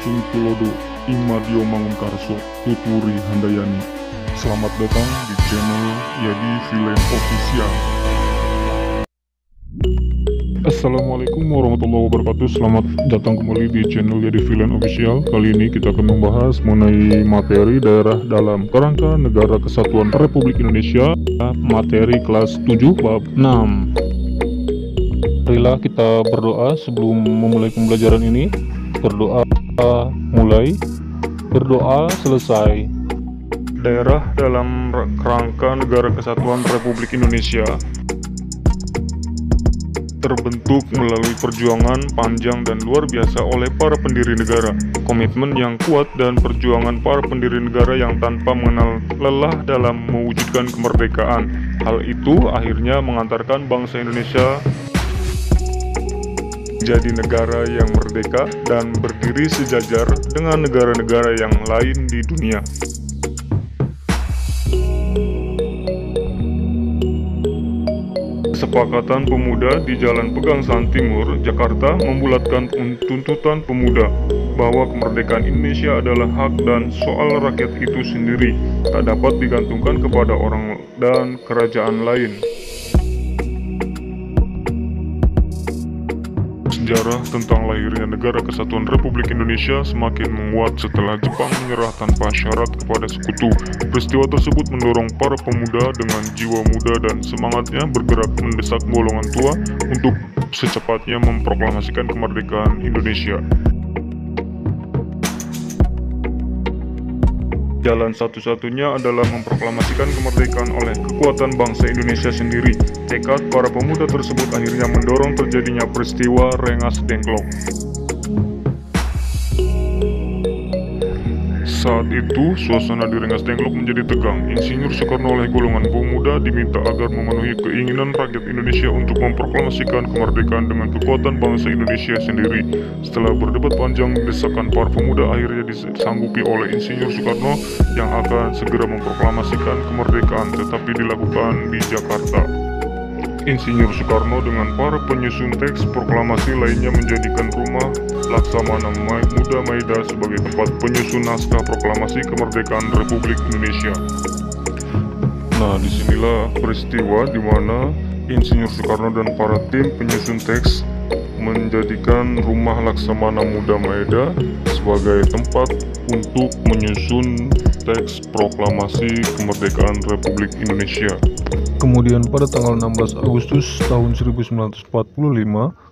Suitulodo Imadio Mangunkarso Tuturi Handayani. Selamat datang di channel Yadi Villain Official. Assalamualaikum warahmatullahi wabarakatuh. Selamat datang kembali di channel Yadi Villain Official. Kali ini kita akan membahas mengenai materi daerah dalam kerangka Negara Kesatuan Republik Indonesia, materi kelas 7 bab 6. Marilah kita berdoa sebelum memulai pembelajaran ini. Berdoa mulai, berdoa selesai. Daerah dalam kerangka Negara Kesatuan Republik Indonesia terbentuk melalui perjuangan panjang dan luar biasa oleh para pendiri negara, komitmen yang kuat dan perjuangan para pendiri negara yang tanpa mengenal lelah dalam mewujudkan kemerdekaan. Hal itu akhirnya mengantarkan bangsa Indonesia jadi negara yang merdeka dan berdiri sejajar dengan negara-negara yang lain di dunia. Kesepakatan Pemuda di Jalan Pegangsaan Timur, Jakarta membulatkan tuntutan pemuda bahwa kemerdekaan Indonesia adalah hak dan soal rakyat itu sendiri, tak dapat digantungkan kepada orang dan kerajaan lain. Sejarah tentang lahirnya Negara Kesatuan Republik Indonesia semakin menguat setelah Jepang menyerah tanpa syarat kepada sekutu. Peristiwa tersebut mendorong para pemuda dengan jiwa muda dan semangatnya bergerak mendesak golongan tua untuk secepatnya memproklamasikan kemerdekaan Indonesia. Jalan satu-satunya adalah memproklamasikan kemerdekaan oleh kekuatan bangsa Indonesia sendiri. Tekad para pemuda tersebut akhirnya mendorong terjadinya peristiwa Rengas Dengklok. Saat itu, suasana di Rengas Dengklok menjadi tegang. Insinyur Soekarno oleh golongan pemuda diminta agar memenuhi keinginan rakyat Indonesia untuk memproklamasikan kemerdekaan dengan kekuatan bangsa Indonesia sendiri. Setelah berdebat panjang, desakan para pemuda akhirnya disanggupi oleh Insinyur Soekarno yang akan segera memproklamasikan kemerdekaan, tetapi dilakukan di Jakarta. Insinyur Soekarno dengan para penyusun teks proklamasi lainnya menjadikan rumah Laksamana Muda Maida sebagai tempat penyusun naskah proklamasi kemerdekaan Republik Indonesia. Nah, disinilah peristiwa di mana Insinyur Soekarno dan para tim penyusun teks menjadikan rumah Laksamana Muda Maida sebagai tempat untuk menyusun teks proklamasi kemerdekaan Republik Indonesia. Kemudian pada tanggal 16 Agustus tahun 1945,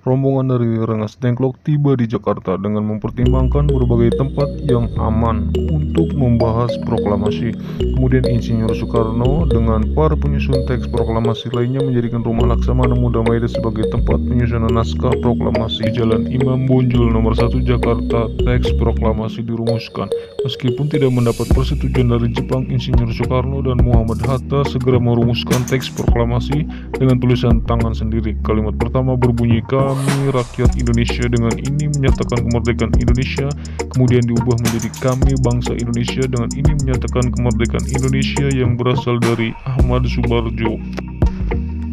rombongan dari Rengas Dengklok tiba di Jakarta dengan mempertimbangkan berbagai tempat yang aman untuk membahas proklamasi. Kemudian Insinyur Soekarno dengan para penyusun teks proklamasi lainnya menjadikan rumah Laksamana Muda Maida sebagai tempat penyusunan naskah proklamasi. Jalan Imam Bonjol nomor 1 Jakarta, teks proklamasi dirumuskan. Meskipun tidak mendapat persetujuan dari Jepang, Insinyur Soekarno dan Muhammad Hatta segera merumuskan teks proklamasi dengan tulisan tangan sendiri. Kalimat pertama berbunyi, "Kami rakyat Indonesia dengan ini menyatakan kemerdekaan Indonesia." Kemudian diubah menjadi, "Kami bangsa Indonesia dengan ini menyatakan kemerdekaan Indonesia yang berasal dari Ahmad Subarjo."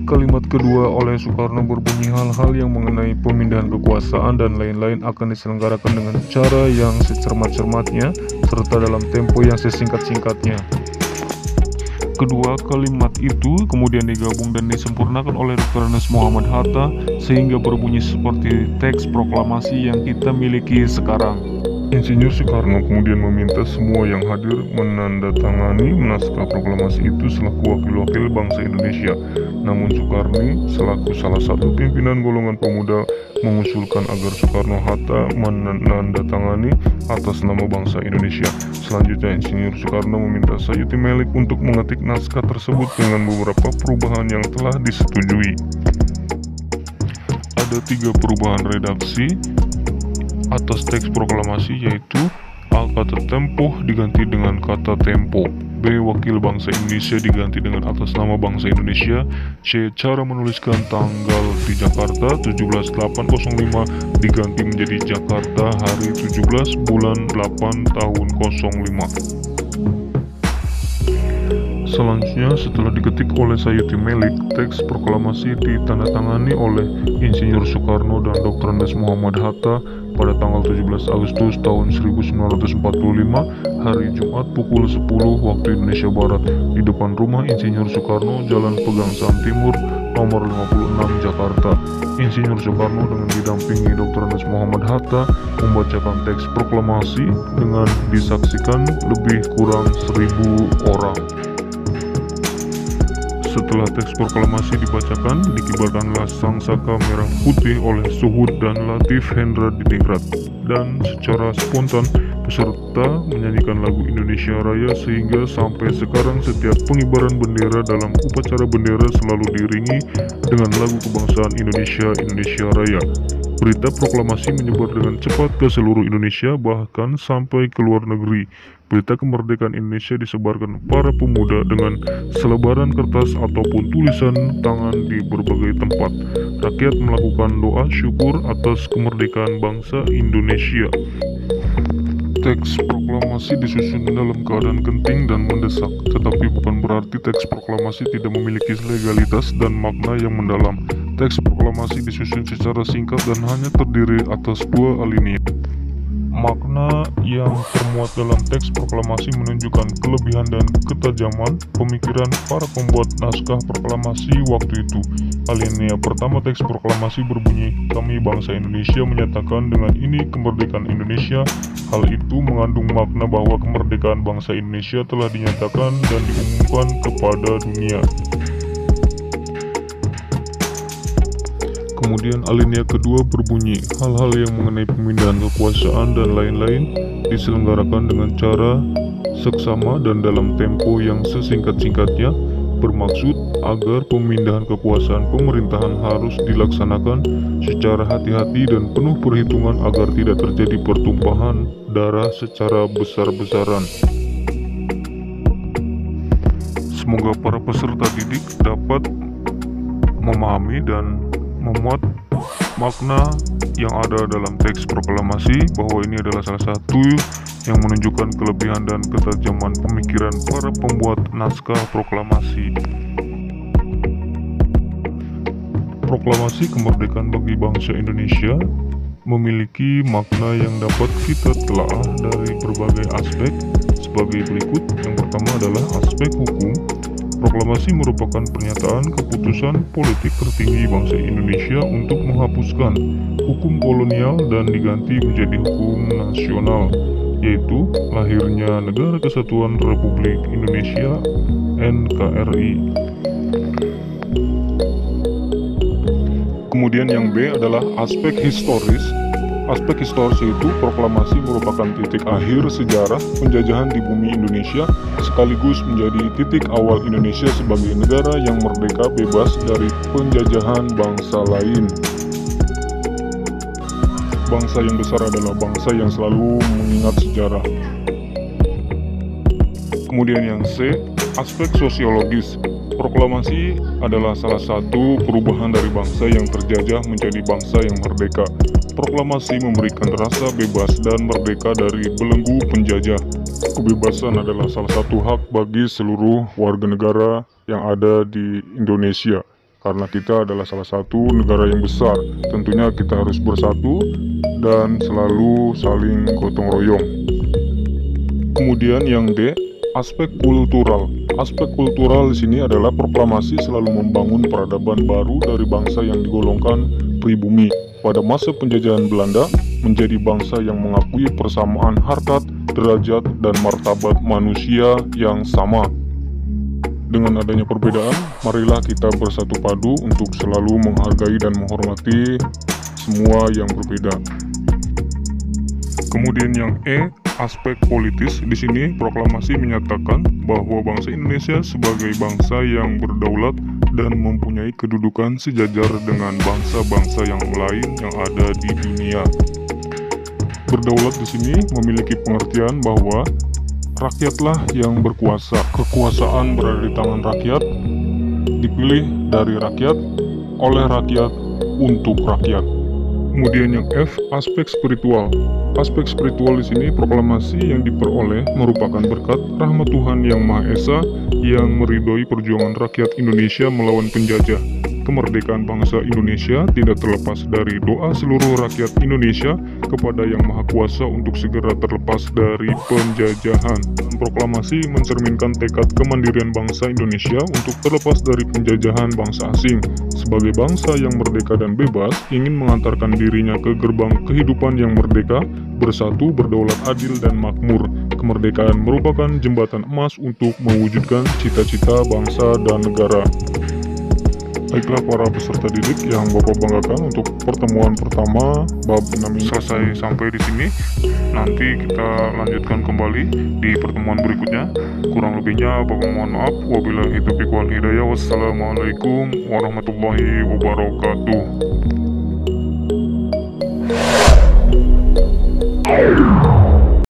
Kalimat kedua oleh Soekarno berbunyi, "Hal-hal yang mengenai pemindahan kekuasaan dan lain-lain akan diselenggarakan dengan cara yang secermat-cermatnya serta dalam tempo yang sesingkat-singkatnya." Kedua kalimat itu kemudian digabung dan disempurnakan oleh Dr. Ernest Muhammad Hatta sehingga berbunyi seperti teks proklamasi yang kita miliki sekarang. Insinyur Soekarno kemudian meminta semua yang hadir menandatangani naskah proklamasi itu selaku wakil-wakil bangsa Indonesia. Namun Soekarno selaku salah satu pimpinan golongan pemuda mengusulkan agar Soekarno-Hatta menandatangani atas nama bangsa Indonesia. Selanjutnya Insinyur Soekarno meminta Sayuti Melik untuk mengetik naskah tersebut dengan beberapa perubahan yang telah disetujui. Ada 3 perubahan redaksi atas teks proklamasi, yaitu A. Kata tempo diganti dengan kata tempo, B. Wakil bangsa Indonesia diganti dengan atas nama bangsa Indonesia, C. Cara menuliskan tanggal di Jakarta 17/8/05 diganti menjadi Jakarta hari 17 bulan 8 tahun 05. Selanjutnya, setelah diketik oleh Sayuti Melik, teks proklamasi ditandatangani oleh Insinyur Soekarno dan Dr. Andes Muhammad Hatta pada tanggal 17 Agustus tahun 1945, hari Jumat pukul 10 waktu Indonesia Barat, di depan rumah Insinyur Soekarno, Jalan Pegangsaan Timur, nomor 56, Jakarta. Insinyur Soekarno dengan didampingi Dr. Andes Muhammad Hatta membacakan teks proklamasi dengan disaksikan lebih kurang 1.000 orang. Setelah teks proklamasi dibacakan, dikibarkanlah sangsaka merah putih oleh Suhud dan Latif Hendra Diningrat, dan secara spontan peserta menyanyikan lagu Indonesia Raya, sehingga sampai sekarang setiap pengibaran bendera dalam upacara bendera selalu diiringi dengan lagu kebangsaan Indonesia, Indonesia Raya. Berita proklamasi menyebar dengan cepat ke seluruh Indonesia, bahkan sampai ke luar negeri. Berita kemerdekaan Indonesia disebarkan para pemuda dengan selebaran kertas ataupun tulisan tangan di berbagai tempat. Rakyat melakukan doa syukur atas kemerdekaan bangsa Indonesia. Teks proklamasi disusun dalam keadaan genting dan mendesak, tetapi bukan berarti teks proklamasi tidak memiliki legalitas dan makna yang mendalam. Teks proklamasi disusun secara singkat dan hanya terdiri atas 2 alinea. Makna yang termuat dalam teks proklamasi menunjukkan kelebihan dan ketajaman pemikiran para pembuat naskah proklamasi waktu itu. Alinea pertama teks proklamasi berbunyi, "Kami bangsa Indonesia menyatakan dengan ini kemerdekaan Indonesia." Hal itu mengandung makna bahwa kemerdekaan bangsa Indonesia telah dinyatakan dan diumumkan kepada dunia. Kemudian alinea kedua berbunyi, "Hal-hal yang mengenai pemindahan kekuasaan dan lain-lain diselenggarakan dengan cara seksama dan dalam tempo yang sesingkat-singkatnya, bermaksud agar pemindahan kekuasaan pemerintahan harus dilaksanakan secara hati-hati dan penuh perhitungan agar tidak terjadi pertumpahan darah secara besar-besaran." Semoga para peserta didik dapat memahami dan memuat makna yang ada dalam teks proklamasi, bahwa ini adalah salah satu yang menunjukkan kelebihan dan ketajaman pemikiran para pembuat naskah proklamasi. Proklamasi kemerdekaan bagi bangsa Indonesia memiliki makna yang dapat kita telaah dari berbagai aspek sebagai berikut. Yang pertama adalah aspek hukum. Proklamasi merupakan pernyataan keputusan politik tertinggi bangsa Indonesia untuk menghapuskan hukum kolonial dan diganti menjadi hukum nasional, yaitu lahirnya Negara Kesatuan Republik Indonesia (NKRI). Kemudian yang B adalah aspek historis. Aspek historis yaitu proklamasi merupakan titik akhir sejarah penjajahan di bumi Indonesia, sekaligus menjadi titik awal Indonesia sebagai negara yang merdeka bebas dari penjajahan bangsa lain. Bangsa yang besar adalah bangsa yang selalu mengingat sejarah. Kemudian yang C, aspek sosiologis. Proklamasi adalah salah satu perubahan dari bangsa yang terjajah menjadi bangsa yang merdeka. Proklamasi memberikan rasa bebas dan merdeka dari belenggu penjajah. Kebebasan adalah salah satu hak bagi seluruh warga negara yang ada di Indonesia. Karena kita adalah salah satu negara yang besar, tentunya kita harus bersatu dan selalu saling gotong royong. Kemudian yang D, aspek kultural. Aspek kultural di sini adalah proklamasi selalu membangun peradaban baru dari bangsa yang digolongkan pribumi. Pada masa penjajahan Belanda, menjadi bangsa yang mengakui persamaan harkat, derajat, dan martabat manusia yang sama. Dengan adanya perbedaan, marilah kita bersatu padu untuk selalu menghargai dan menghormati semua yang berbeda. Kemudian yang E, aspek politis. Di sini proklamasi menyatakan bahwa bangsa Indonesia sebagai bangsa yang berdaulat dan mempunyai kedudukan sejajar dengan bangsa-bangsa yang lain yang ada di dunia. Berdaulat di sini memiliki pengertian bahwa rakyatlah yang berkuasa. Kekuasaan berada di tangan rakyat, dipilih dari rakyat, oleh rakyat, untuk rakyat. Kemudian yang F, aspek spiritual. Aspek spiritual di sini proklamasi yang diperoleh merupakan berkat rahmat Tuhan Yang Maha Esa yang meridhoi perjuangan rakyat Indonesia melawan penjajah. kemerdekaan bangsa Indonesia tidak terlepas dari doa seluruh rakyat Indonesia kepada Yang Maha Kuasa untuk segera terlepas dari penjajahan. Proklamasi mencerminkan tekad kemandirian bangsa Indonesia untuk terlepas dari penjajahan bangsa asing. Sebagai bangsa yang merdeka dan bebas, ingin mengantarkan dirinya ke gerbang kehidupan yang merdeka, bersatu, berdaulat, adil, dan makmur. Kemerdekaan merupakan jembatan emas untuk mewujudkan cita-cita bangsa dan negara. Baiklah para peserta didik yang Bapak banggakan, untuk pertemuan pertama bab 6 ini selesai sampai di sini. Nanti kita lanjutkan kembali di pertemuan berikutnya. Kurang lebihnya Bapak mohon maaf. Wabillahi taufiq wal hidayah. Wassalamualaikum warahmatullahi wabarakatuh.